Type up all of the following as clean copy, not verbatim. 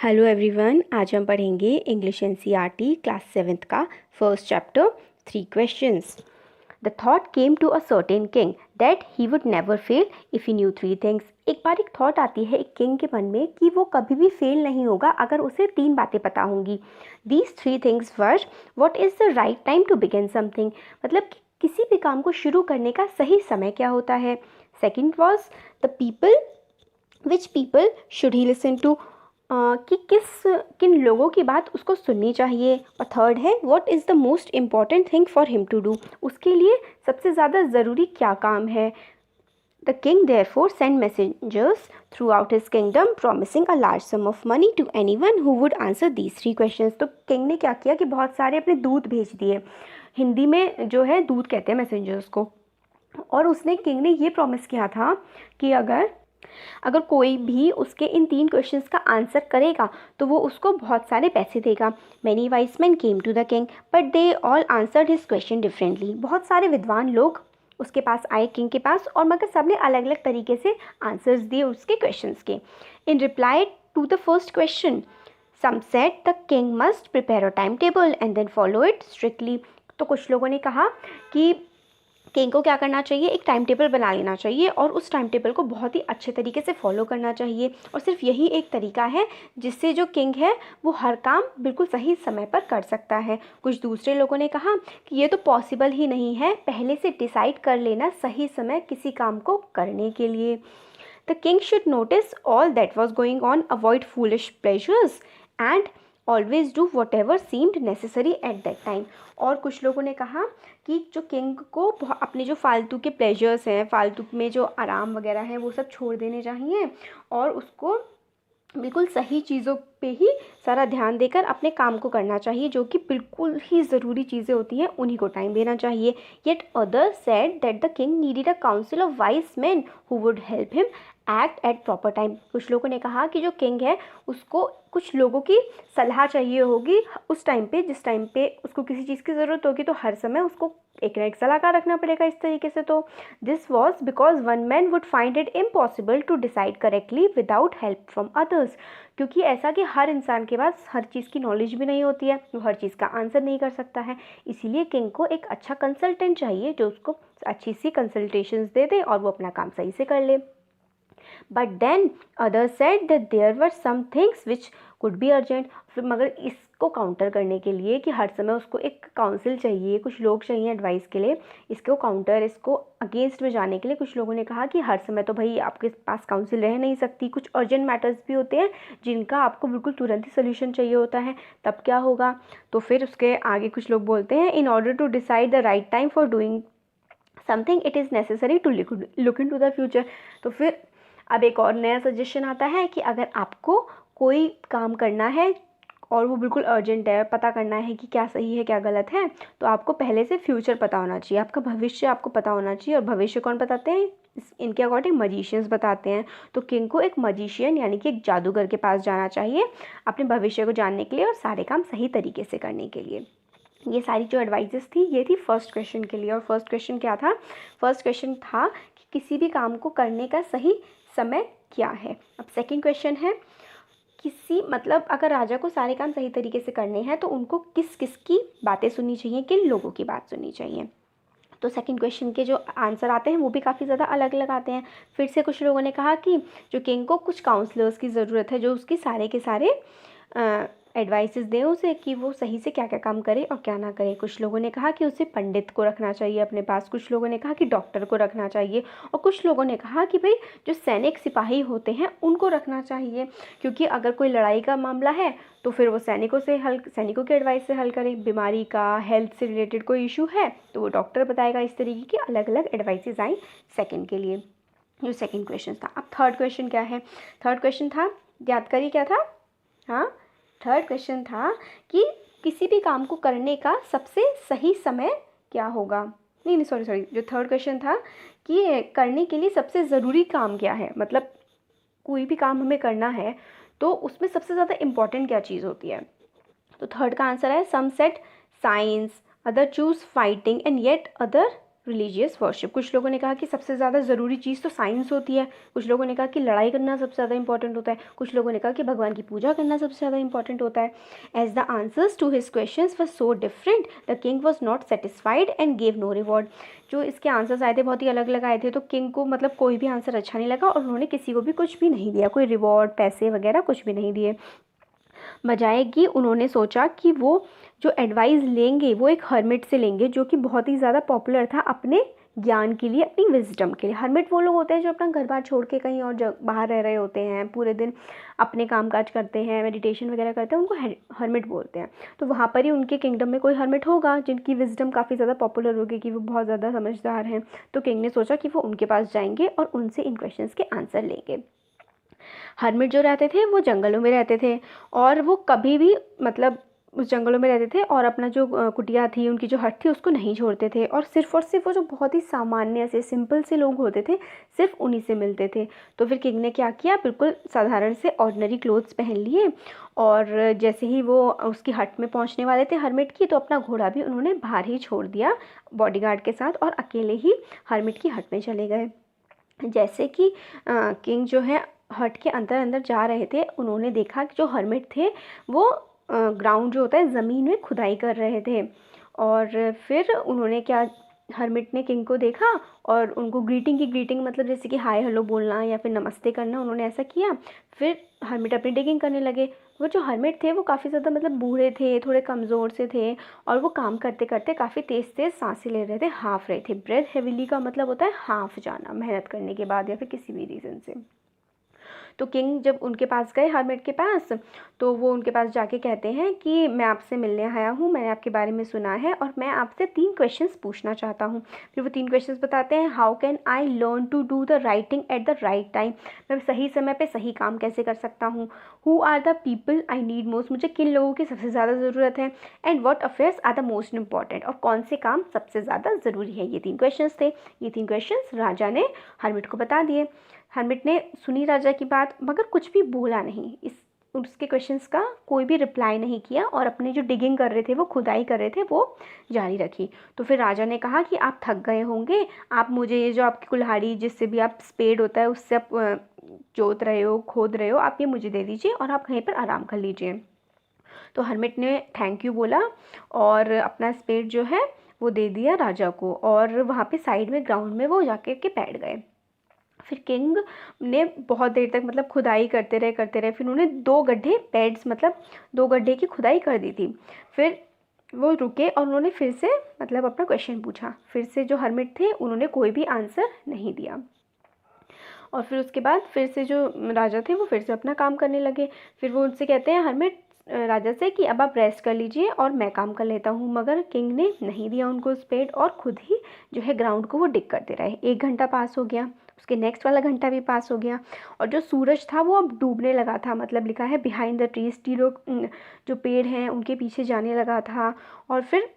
Hello everyone, आज हम पढ़ेंगे इंग्लिश एनसीईआरटी क्लास 7th का first chapter 3 questions. The thought came to a certain king that he would never fail if he knew 3 things. एक बार एक thought आती है एक किंग के मन में कि वो कभी भी फेल नहीं होगा अगर उसे 3 बातें पता होंगी। These 3 things were what is the right time to begin something, मतलब कि किसी भी काम को शुरू करने का सही समय क्या होता है। Second was the people which people should he listen to, कि किन लोगों की बात उसको सुननी चाहिए। और थर्ड है what is the most important thing for him to do, उसके लिए सबसे ज़्यादा ज़रूरी क्या काम है। The king therefore send messengers throughout his kingdom promising a large sum of money to anyone who would answer these 3 questions. तो king ने क्या किया कि बहुत सारे अपने दूत भेज दिए, हिंदी में जो है दूत कहते हैं मैसेंजर्स को। और उसने किंग ने ये प्रॉमिस किया था कि अगर कोई भी उसके इन 3 क्वेश्चंस का आंसर करेगा तो वो उसको बहुत सारे पैसे देगा। Many wise man came to the king but they all answered his question differently. बहुत सारे विद्वान लोग उसके पास आए किंग के पास, और मगर सब ने अलग अलग तरीके से आंसर्स दिए उसके क्वेश्चंस के। In reply to the first question some said the king must prepare a time table and then follow it strictly. तो कुछ लोगों ने कहा कि किंग को क्या करना चाहिए, एक टाइम टेबल बना लेना चाहिए और उस टाइम टेबल को बहुत ही अच्छे तरीके से फॉलो करना चाहिए, और सिर्फ यही एक तरीका है जिससे जो किंग है वो हर काम बिल्कुल सही समय पर कर सकता है। कुछ दूसरे लोगों ने कहा कि ये तो पॉसिबल ही नहीं है, पहले से डिसाइड कर लेना सही समय किसी काम को करने के लिए। The king should notice all that was going on, avoid foolish pleasures and always do what ever seemed necessary at that time. और कुछ लोगों ने कहा कि जो किंग को अपने जो फालतू के प्लेजर्स हैं, फालतू में जो आराम वगैरह हैं, वो सब छोड़ देने चाहिए और उसको बिल्कुल सही चीज़ों पे ही सारा ध्यान देकर अपने काम को करना चाहिए, जो कि बिल्कुल ही ज़रूरी चीज़ें होती हैं उन्हीं को टाइम देना चाहिए। Yet others said that the king needed a council of wise man who would help him act at proper time. कुछ लोगों ने कहा कि जो किंग है उसको कुछ लोगों की सलाह चाहिए होगी उस टाइम पे, जिस टाइम पे उसको किसी चीज़ की ज़रूरत होगी तो हर समय उसको एक ना एक सलाहकार रखना पड़ेगा इस तरीके से। तो this was because one man would find it impossible to decide correctly without help from others, क्योंकि ऐसा कि हर इंसान के पास हर चीज़ की नॉलेज भी नहीं होती है, वो हर चीज़ का आंसर नहीं कर सकता है। इसीलिए किंग को एक अच्छा कंसल्टेंट चाहिए जो उसको अच्छी सी कंसल्टेशंस दे दे और वो अपना काम सही से कर ले। But then others said that there were some things which could be urgent. फिर मगर इसको काउंटर करने के लिए कि हर समय उसको एक काउंसिल चाहिए, कुछ लोग चाहिए एडवाइस के लिए, इसको अगेंस्ट में जाने के लिए कुछ लोगों ने कहा कि हर समय तो भाई आपके पास काउंसिल रह नहीं सकती, कुछ अर्जेंट मैटर्स भी होते हैं जिनका आपको बिल्कुल तुरंत ही सोल्यूशन चाहिए होता है, तब क्या होगा। तो फिर उसके आगे कुछ लोग बोलते हैं in order to decide the right time for doing something it is necessary to look into the future. तो फिर अब एक और नया सजेशन आता है कि अगर आपको कोई काम करना है और वो बिल्कुल अर्जेंट है, पता करना है कि क्या सही है क्या गलत है, तो आपको पहले से फ्यूचर पता होना चाहिए, आपका भविष्य आपको पता होना चाहिए। और भविष्य कौन बताते हैं, इनके अकॉर्डिंग मजिशियंस बताते हैं। तो किंग को एक मजिशियन यानी कि एक जादूगर के पास जाना चाहिए अपने भविष्य को जानने के लिए और सारे काम सही तरीके से करने के लिए। ये सारी जो एडवाइजेस थी ये थी फर्स्ट क्वेश्चन के लिए। और फर्स्ट क्वेश्चन क्या था, फर्स्ट क्वेश्चन था कि किसी भी काम को करने का सही समय क्या है। अब सेकंड क्वेश्चन है मतलब अगर राजा को सारे काम सही तरीके से करने हैं तो उनको किस किस की बातें सुननी चाहिए, किन लोगों की बात सुननी चाहिए। तो सेकंड क्वेश्चन के जो आंसर आते हैं वो भी काफ़ी ज़्यादा अलग अलग आते हैं। फिर से कुछ लोगों ने कहा कि जो किंग को कुछ काउंसलर्स की ज़रूरत है जो उसकी सारे के सारे एडवाइसेस दें उसे कि वो सही से क्या क्या काम करे और क्या ना करे। कुछ लोगों ने कहा कि उसे पंडित को रखना चाहिए अपने पास, कुछ लोगों ने कहा कि डॉक्टर को रखना चाहिए, और कुछ लोगों ने कहा कि भाई जो सैनिक सिपाही होते हैं उनको रखना चाहिए, क्योंकि अगर कोई लड़ाई का मामला है तो फिर वो सैनिकों के एडवाइस से हल करें। बीमारी का, हेल्थ से रिलेटेड कोई इशू है तो वो डॉक्टर बताएगा। इस तरीके की अलग अलग एडवाइसेस आई सेकेंड के लिए, जो सेकेंड क्वेश्चन था। अब थर्ड क्वेश्चन क्या है, थर्ड क्वेश्चन था, याद करिए क्या था, हाँ थर्ड क्वेश्चन था कि किसी भी काम को करने का सबसे सही समय क्या होगा। नहीं सॉरी, जो थर्ड क्वेश्चन था कि करने के लिए सबसे ज़रूरी काम क्या है, मतलब कोई भी काम हमें करना है तो उसमें सबसे ज़्यादा इम्पॉर्टेंट क्या चीज़ होती है। तो थर्ड का आंसर है some said science, other choose fighting and yet other religious worship. कुछ लोगों ने कहा कि सबसे ज़्यादा ज़रूरी चीज़ तो साइंस होती है, कुछ लोगों ने कहा कि लड़ाई करना सबसे ज़्यादा इंपॉर्टेंट होता है, कुछ लोगों ने कहा कि भगवान की पूजा करना सबसे ज़्यादा इंपॉर्टेंट होता है। As the answers to his questions were so different the king was not satisfied and gave no reward. जो इसके आंसर्स आए थे बहुत ही अलग अलग आए थे, तो किंग को मतलब कोई भी आंसर अच्छा नहीं लगा और उन्होंने किसी को भी कुछ भी नहीं दिया, कोई रिवॉर्ड पैसे वगैरह कुछ भी नहीं दिए। बजाय कि उन्होंने सोचा कि वो जो एडवाइस लेंगे वो एक हर्मिट से लेंगे जो कि बहुत ही ज़्यादा पॉपुलर था अपने ज्ञान के लिए, अपनी विजडम के लिए। हर्मिट वो लोग होते हैं जो अपना घर बार छोड़ के कहीं और बाहर रह रहे होते हैं, पूरे दिन अपने कामकाज करते हैं, मेडिटेशन वगैरह करते हैं, उनको हर्मिट बोलते हैं। तो वहाँ पर ही उनके किंगडम में कोई हर्मिट होगा जिनकी विजडम काफ़ी ज़्यादा पॉपुलर होगी कि वो बहुत ज़्यादा समझदार हैं। तो किंग ने सोचा कि वो उनके पास जाएंगे और उनसे इन क्वेश्चंस के आंसर लेंगे। हर्मिट जो रहते थे वो जंगलों में रहते थे और वो कभी भी मतलब उस जंगलों में रहते थे और अपना जो कुटिया थी, उनकी जो हट थी, उसको नहीं छोड़ते थे और सिर्फ़ वो जो बहुत ही सामान्य से सिंपल से लोग होते थे सिर्फ उन्हीं से मिलते थे। तो फिर किंग ने क्या किया, बिल्कुल साधारण से ऑर्डिनरी क्लोथ्स पहन लिए और जैसे ही वो उसकी हट में पहुंचने वाले थे हर्मिट की, तो अपना घोड़ा भी उन्होंने बाहर ही छोड़ दिया बॉडीगार्ड के साथ और अकेले ही हर्मिट की हट में चले गए। जैसे कि किंग जो है हट के अंदर अंदर जा रहे थे, उन्होंने देखा कि जो हर्मिट थे वो ग्राउंड जो होता है ज़मीन में खुदाई कर रहे थे। और फिर उन्होंने क्या, हर्मिट ने किंग को देखा और उनको ग्रीटिंग मतलब जैसे कि हाय हेलो बोलना या फिर नमस्ते करना, उन्होंने ऐसा किया। फिर हर्मिट अपनी डिगिंग करने लगे। वो जो हर्मिट थे वो काफ़ी ज़्यादा मतलब बूढ़े थे, थोड़े कमज़ोर से थे और वो काम करते करते काफ़ी तेज़ तेज़ सांसें ले रहे थे, हाफ रहे थे। ब्रेथ हेविली का मतलब होता है हाफ जाना मेहनत करने के बाद या फिर किसी भी रीज़न से। तो किंग जब उनके पास गए हर्मिट के पास, तो वो उनके पास जाके कहते हैं कि मैं आपसे मिलने आया हूँ, मैंने आपके बारे में सुना है और मैं आपसे 3 क्वेश्चंस पूछना चाहता हूँ। फिर वो 3 क्वेश्चंस बताते हैं। How can I learn to do the right thing at the right time, मैं सही समय पे सही काम कैसे कर सकता हूँ। Who are the people I need most, मुझे किन लोगों की सबसे ज़्यादा ज़रूरत है। And what affairs are the most important, और कौन से काम सबसे ज़्यादा ज़रूरी है। ये 3 क्वेश्चंस थे। ये 3 क्वेश्चंस राजा ने हर्मिट को बता दिए। हर्मिट ने सुनी राजा की बात मगर कुछ भी बोला नहीं, इस उसके क्वेश्चंस का कोई भी रिप्लाई नहीं किया और अपने जो डिगिंग कर रहे थे, वो खुदाई कर रहे थे, वो जारी रखी। तो फिर राजा ने कहा कि आप थक गए होंगे, आप मुझे ये जो आपकी कुल्हाड़ी जिससे भी आप स्पेड होता है उससे आप जोत रहे हो, खोद रहे हो, आप ये मुझे दे दीजिए और आप कहीं पर आराम कर लीजिए। तो हर्मिट ने थैंक यू बोला और अपना स्पेड जो है वो दे दिया राजा को और वहाँ पे साइड में ग्राउंड में वो जाके के बैठ गए। फिर किंग ने बहुत देर तक मतलब खुदाई करते रहे। फिर उन्होंने 2 गड्ढे पेड्स मतलब 2 गड्ढे की खुदाई कर दी थी। फिर वो रुके और उन्होंने फिर से मतलब अपना क्वेश्चन पूछा। फिर से जो हर्मिट थे उन्होंने कोई भी आंसर नहीं दिया और फिर उसके बाद फिर से जो राजा थे वो फिर से अपना काम करने लगे। फिर वो उनसे कहते हैं हर्मिट राजा से कि अब आप रेस्ट कर लीजिए और मैं काम कर लेता हूँ, मगर किंग ने नहीं दिया उनको स्पेड और खुद ही जो है ग्राउंड को वो डिग करते रहे। 1 घंटा पास हो गया, उसके नेक्स्ट वाला घंटा भी पास हो गया और जो सूरज था वो अब डूबने लगा था, मतलब लिखा है बिहाइंड द ट्रीज, टी लोग जो पेड़ हैं उनके पीछे जाने लगा था। और फिर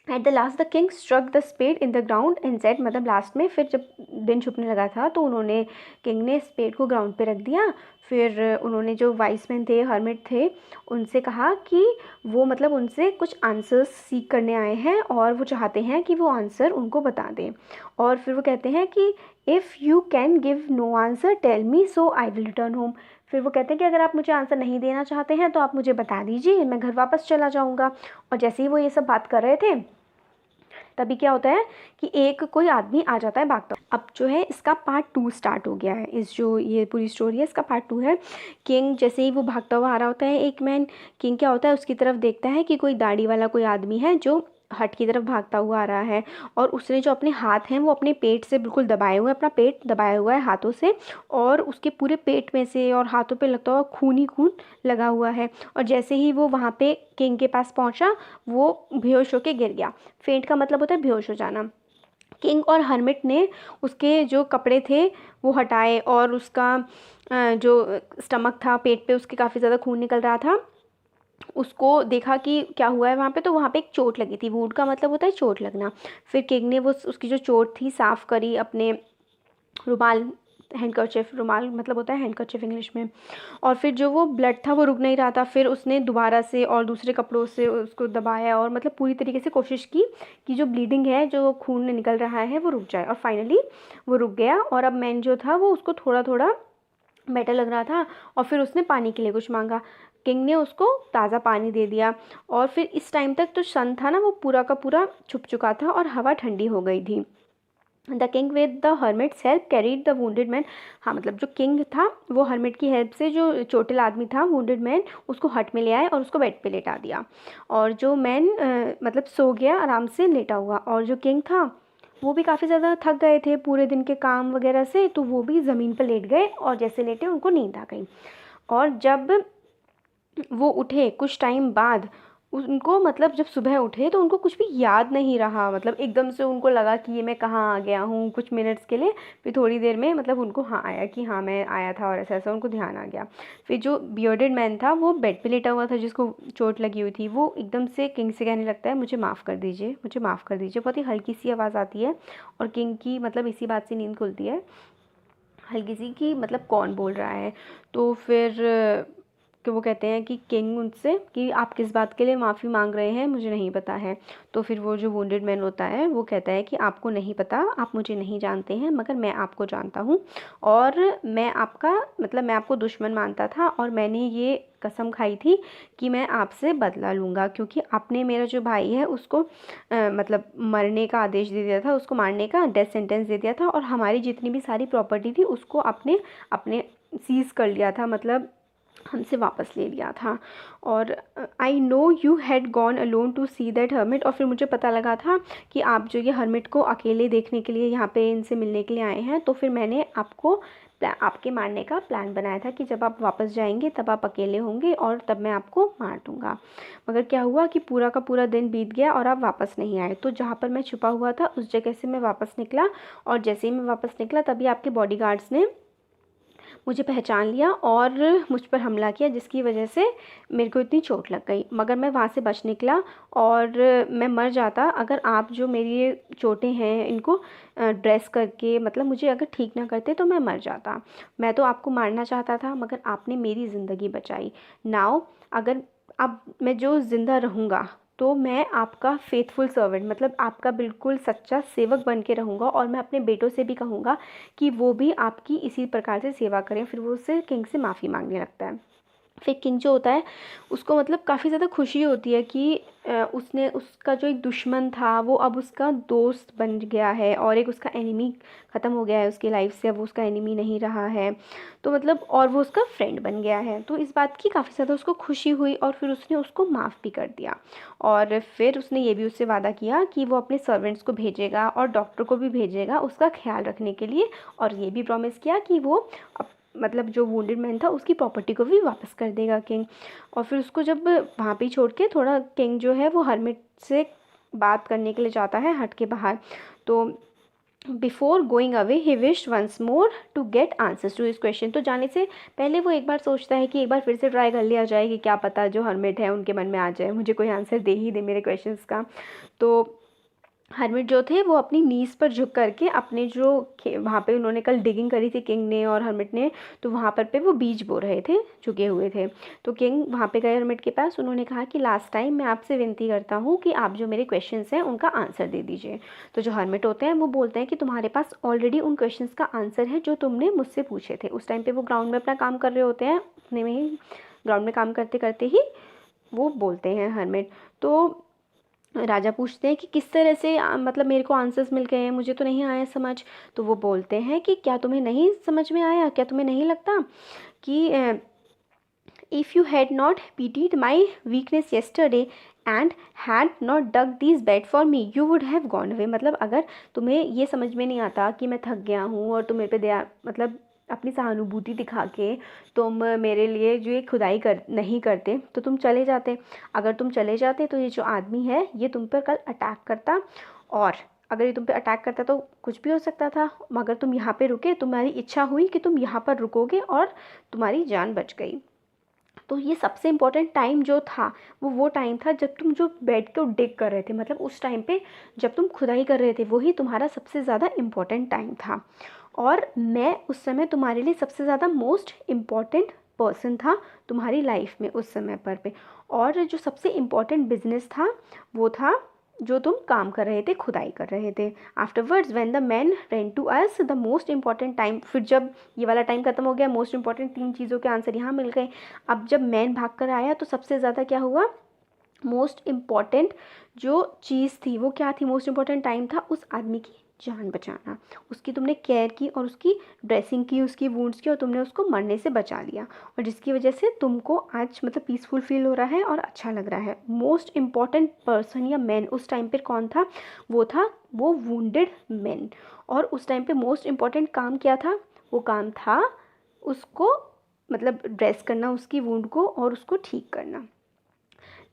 at the last the king struck the spade in the ground and said, मतलब लास्ट में फिर जब दिन छुपने लगा था तो उन्होंने किंग ने स्पेड को ग्राउंड पे रख दिया। फिर उन्होंने जो वाइस मैन थे, हर्मिट थे, उनसे कहा कि वो मतलब उनसे कुछ आंसर्स सीख करने आए हैं और वो चाहते हैं कि वो आंसर उनको बता दें। और फिर वो कहते हैं कि if you can give no answer tell me so I will return home. फिर वो कहते हैं कि अगर आप मुझे आंसर नहीं देना चाहते हैं तो आप मुझे बता दीजिए, मैं घर वापस चला जाऊँगा। और जैसे ही वो ये सब बात कर रहे थे तभी क्या होता है कि एक कोई आदमी आ जाता है भागता। अब जो है इसका पार्ट 2 स्टार्ट हो गया है। इस जो ये पूरी स्टोरी है इसका पार्ट 2 है। किंग जैसे ही वो भागता हुआ आ रहा होता है, एक मैन किंग क्या होता है उसकी तरफ देखता है कि कोई दाढ़ी वाला कोई आदमी है जो हट की तरफ भागता हुआ आ रहा है और उसने जो अपने हाथ हैं वो अपने पेट से बिल्कुल दबाए हुए हैं, अपना पेट दबाया हुआ है हाथों से और उसके पूरे पेट में से और हाथों पे लगता हुआ खून ही खून लगा हुआ है। और जैसे ही वो वहाँ पे किंग के पास पहुँचा वो बेहोश होके गिर गया। फेंट का मतलब होता है बेहोश हो जाना। किंग और हर्मिट ने उसके जो कपड़े थे वो हटाए और उसका जो स्टमक था, पेट पे उसके काफ़ी ज़्यादा खून निकल रहा था, उसको देखा कि क्या हुआ है वहाँ पे। तो वहाँ पे एक चोट लगी थी, वुंड का मतलब होता है चोट लगना। फिर किंग ने वो उसकी जो चोट थी साफ़ करी अपने रुमाल हैंडकरचिफ, रुमाल मतलब होता है हैंडकरचिफ इंग्लिश में। और फिर जो वो ब्लड था वो रुक नहीं रहा था, फिर उसने दोबारा से और दूसरे कपड़ों से उसको दबाया और मतलब पूरी तरीके से कोशिश की कि जो ब्लीडिंग है, जो खून निकल रहा है, वो रुक जाए। और फाइनली वो रुक गया। और अब मैन जो था वो उसको थोड़ा थोड़ा बेटर लग रहा था और फिर उसने पानी के लिए कुछ मांगा। किंग ने उसको ताज़ा पानी दे दिया। और फिर इस टाइम तक तो सन था ना वो पूरा का पूरा छुप चुका था और हवा ठंडी हो गई थी। The king with the hermits help carried the wounded man. हाँ मतलब जो किंग था वो हर्मिट की हेल्प से जो चोटिल आदमी था, वुंडेड मैन, उसको हट में ले आए और उसको बेड पे लेटा दिया। और जो मैन मतलब सो गया आराम से लेटा हुआ। और जो किंग था वो भी काफ़ी ज़्यादा थक गए थे पूरे दिन के काम वगैरह से, तो वो भी ज़मीन पर लेट गए और जैसे लेटे उनको नींद आ गई। और जब वो उठे कुछ टाइम बाद, उनको मतलब जब सुबह उठे तो उनको कुछ भी याद नहीं रहा। मतलब एकदम से उनको लगा कि ये मैं कहाँ आ गया हूँ कुछ मिनट्स के लिए। फिर थोड़ी देर में मतलब उनको हाँ आया कि हाँ मैं आया था और ऐसा ऐसा उनको ध्यान आ गया। फिर जो बियर्डेड मैन था वो बेड पे लेटा हुआ था जिसको चोट लगी हुई थी, वो एकदम से किंग से कहने लगता है मुझे माफ़ कर दीजिए, मुझे माफ़ कर दीजिए। बहुत ही हल्की सी आवाज़ आती है और किंग की मतलब इसी बात से नींद खुलती है, हल्की सी, कि मतलब कौन बोल रहा है। तो फिर कि वो कहते हैं कि किंग उनसे कि आप किस बात के लिए माफ़ी मांग रहे हैं, मुझे नहीं पता है। तो फिर वो जो वुंडेड मैन होता है वो कहता है कि आपको नहीं पता, आप मुझे नहीं जानते हैं, मगर मैं आपको जानता हूँ और मैं आपका मतलब मैं आपको दुश्मन मानता था और मैंने ये कसम खाई थी कि मैं आपसे बदला लूँगा, क्योंकि आपने मेरा जो भाई है उसको मतलब मरने का आदेश दे दिया था, उसको मारने का डेथ सेंटेंस दे दिया था और हमारी जितनी भी सारी प्रॉपर्टी थी उसको आपने अपने सीज़ कर लिया था, मतलब हमसे वापस ले लिया था। और I know you had gone alone to see that hermit. और फिर मुझे पता लगा था कि आप जो ये हर्मिट को अकेले देखने के लिए यहाँ पे इनसे मिलने के लिए आए हैं, तो फिर मैंने आपको आपके मारने का प्लान बनाया था कि जब आप वापस जाएंगे तब आप अकेले होंगे और तब मैं आपको मार दूँगा। मगर क्या हुआ कि पूरा का पूरा दिन बीत गया और आप वापस नहीं आए। तो जहाँ पर मैं छुपा हुआ था उस जगह से मैं वापस निकला और जैसे ही मैं वापस निकला तभी आपके बॉडीगार्ड्स ने मुझे पहचान लिया और मुझ पर हमला किया, जिसकी वजह से मेरे को इतनी चोट लग गई। मगर मैं वहाँ से बच निकला और मैं मर जाता अगर आप जो मेरी ये चोटें हैं इनको ड्रेस करके मतलब मुझे अगर ठीक ना करते तो मैं मर जाता। मैं तो आपको मारना चाहता था मगर आपने मेरी ज़िंदगी बचाई। नाउ अगर अब मैं जो ज़िंदा रहूँगा तो मैं आपका फेथफुल सर्वेंट मतलब आपका बिल्कुल सच्चा सेवक बन के रहूँगा और मैं अपने बेटों से भी कहूँगा कि वो भी आपकी इसी प्रकार से सेवा करें। फिर वो उससे किंग से माफ़ी मांगने लगता है। फिर किंग जो होता है उसको मतलब काफ़ी ज़्यादा खुशी होती है कि उसने उसका जो एक दुश्मन था वो अब उसका दोस्त बन गया है और एक उसका एनिमी ख़त्म हो गया है उसकी लाइफ से, अब वो उसका एनिमी नहीं रहा है। तो मतलब और वो उसका फ्रेंड बन गया है। तो इस बात की काफ़ी ज़्यादा उसको खुशी हुई और फिर उसने उसको माफ़ भी कर दिया। और फिर उसने ये भी उससे वादा किया कि वो अपने सर्वेंट्स को भेजेगा और डॉक्टर को भी भेजेगा उसका ख्याल रखने के लिए। और ये भी प्रॉमिस किया कि वो मतलब जो वुंडेड मैन था उसकी प्रॉपर्टी को भी वापस कर देगा किंग। और फिर उसको जब वहाँ पे छोड़ के थोड़ा किंग जो है वो हर्मिट से बात करने के लिए जाता है हट के बाहर। तो before going away he wish once more to get answers to his question. तो जाने से पहले वो एक बार सोचता है कि एक बार फिर से ट्राई कर लिया जाए कि क्या पता जो हर्मिट है उनके मन में आ जाए, मुझे कोई आंसर दे ही दे मेरे क्वेश्चंस का। तो हर्मिट जो थे वो अपनी नीज़ पर झुक करके अपने जो वहाँ पे उन्होंने कल डिगिंग करी थी किंग ने और हर्मिट ने, तो वहाँ पर पे वो बीज बो रहे थे, झुके हुए थे। तो किंग वहाँ पे गए हर्मिट के पास, उन्होंने कहा कि लास्ट टाइम मैं आपसे विनती करता हूँ कि आप जो मेरे क्वेश्चंस हैं उनका आंसर दे दीजिए। तो जो हर्मिट होते हैं वो बोलते हैं कि तुम्हारे पास ऑलरेडी उन क्वेश्चंस का आंसर है जो तुमने मुझसे पूछे थे। उस टाइम पर वो ग्राउंड में अपना काम कर रहे होते हैं, अपने में ही ग्राउंड में काम करते करते ही वो बोलते हैं हर्मिट। तो राजा पूछते हैं कि किस तरह से मतलब मेरे को आंसर्स मिल गए हैं, मुझे तो नहीं आया समझ। तो वो बोलते हैं कि क्या तुम्हें नहीं समझ में आया, क्या तुम्हें नहीं लगता कि if you had not pitied my weakness yesterday and had not dug this bed for me you would have gone away. मतलब अगर तुम्हें ये समझ में नहीं आता कि मैं थक गया हूँ और तुम मेरे पे दया मतलब अपनी सहानुभूति दिखा के तुम मेरे लिए जो ये खुदाई कर नहीं करते तो तुम चले जाते। अगर तुम चले जाते तो ये जो आदमी है ये तुम पर कल अटैक करता, और अगर ये तुम पे अटैक करता तो कुछ भी हो सकता था, मगर तुम यहाँ पे रुके, तुम्हारी इच्छा हुई कि तुम यहाँ पर रुकोगे और तुम्हारी जान बच गई। तो ये सबसे इम्पोर्टेंट टाइम जो था वो टाइम था जब तुम जो बेड को डिग कर रहे थे, मतलब उस टाइम पे जब तुम खुदाई कर रहे थे वही तुम्हारा सबसे ज़्यादा इम्पोर्टेंट टाइम था। और मैं उस समय तुम्हारे लिए सबसे ज़्यादा मोस्ट इम्पॉर्टेंट पर्सन था तुम्हारी लाइफ में उस समय पर पे। और जो सबसे इम्पॉर्टेंट बिजनेस था वो था जो तुम काम कर रहे थे, खुदाई कर रहे थे। Afterwards when the man ran to us the most important time, फिर जब ये वाला टाइम खत्म हो गया, मोस्ट इंपॉर्टेंट 3 चीज़ों के आंसर यहाँ मिल गए। अब जब मैन भाग कर आया तो सबसे ज़्यादा क्या हुआ, मोस्ट इम्पॉर्टेंट जो चीज़ थी वो क्या थी, मोस्ट इम्पॉर्टेंट टाइम था उस आदमी की जान बचाना। उसकी तुमने केयर की और उसकी ड्रेसिंग की, उसकी वुंड्स की, और तुमने उसको मरने से बचा लिया, और जिसकी वजह से तुमको आज मतलब पीसफुल फील हो रहा है और अच्छा लग रहा है। मोस्ट इम्पॉर्टेंट पर्सन या मैन उस टाइम पर कौन था, वो था वो वुंडेड मैन। और उस टाइम पे मोस्ट इम्पॉर्टेंट काम क्या था, वो काम था उसको मतलब ड्रेस करना उसकी वुंड को और उसको ठीक करना।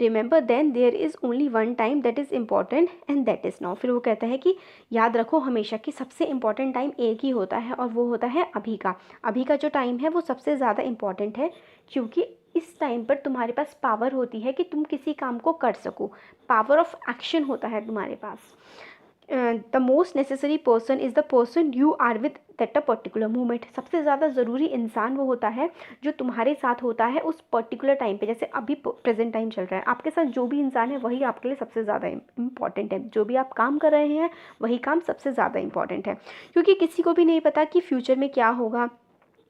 Remember then there is only one time that is important and that is now. फिर वो कहता है कि याद रखो हमेशा कि सबसे इम्पॉर्टेंट टाइम एक ही होता है और वो होता है अभी का। अभी का जो टाइम है वो सबसे ज़्यादा इम्पॉर्टेंट है, क्योंकि इस टाइम पर तुम्हारे पास पावर होती है कि तुम किसी काम को कर सको, पावर ऑफ एक्शन होता है तुम्हारे पास। The most necessary person is the person you are with that a particular moment. सबसे ज़्यादा ज़रूरी इंसान वो होता है जो तुम्हारे साथ होता है उस पर्टिकुलर टाइम पे। जैसे अभी प्रेजेंट टाइम चल रहा है, आपके साथ जो भी इंसान है वही आपके लिए सबसे ज़्यादा इम्पॉर्टेंट है। जो भी आप काम कर रहे हैं वही काम सबसे ज़्यादा इम्पॉर्टेंट है, क्योंकि किसी को भी नहीं पता कि फ्यूचर में क्या होगा।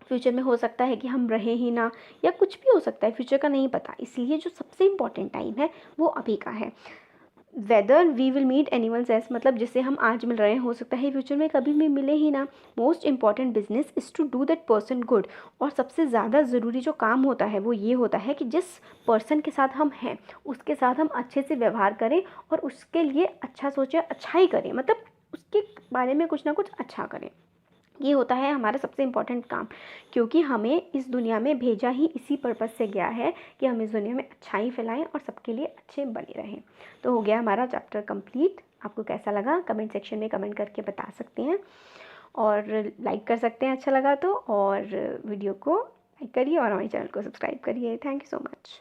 फ्यूचर में हो सकता है कि हम रहें ही ना, या कुछ भी हो सकता है, फ्यूचर का नहीं पता। इसलिए जो सबसे इम्पॉर्टेंट टाइम है वो अभी का है। Whether we will meet any one else, मतलब जिससे हम आज मिल रहे हैं हो सकता है फ्यूचर में कभी भी मिले ही ना। Most important business is to do that person good. और सबसे ज़्यादा ज़रूरी जो काम होता है वो ये होता है कि जिस पर्सन के साथ हम हैं उसके साथ हम अच्छे से व्यवहार करें और उसके लिए अच्छा सोचें, अच्छा ही करें, मतलब उसके बारे में कुछ ना कुछ अच्छा करें। ये होता है हमारा सबसे इम्पॉर्टेंट काम, क्योंकि हमें इस दुनिया में भेजा ही इसी पर्पज़ से गया है कि हम इस दुनिया में अच्छाई फैलाएं और सबके लिए अच्छे बने रहें। तो हो गया हमारा चैप्टर कंप्लीट। आपको कैसा लगा कमेंट सेक्शन में कमेंट करके बता सकते हैं, और लाइक कर सकते हैं अच्छा लगा तो, और वीडियो को लाइक करिए और हमारे चैनल को सब्सक्राइब करिए। Thank you so much.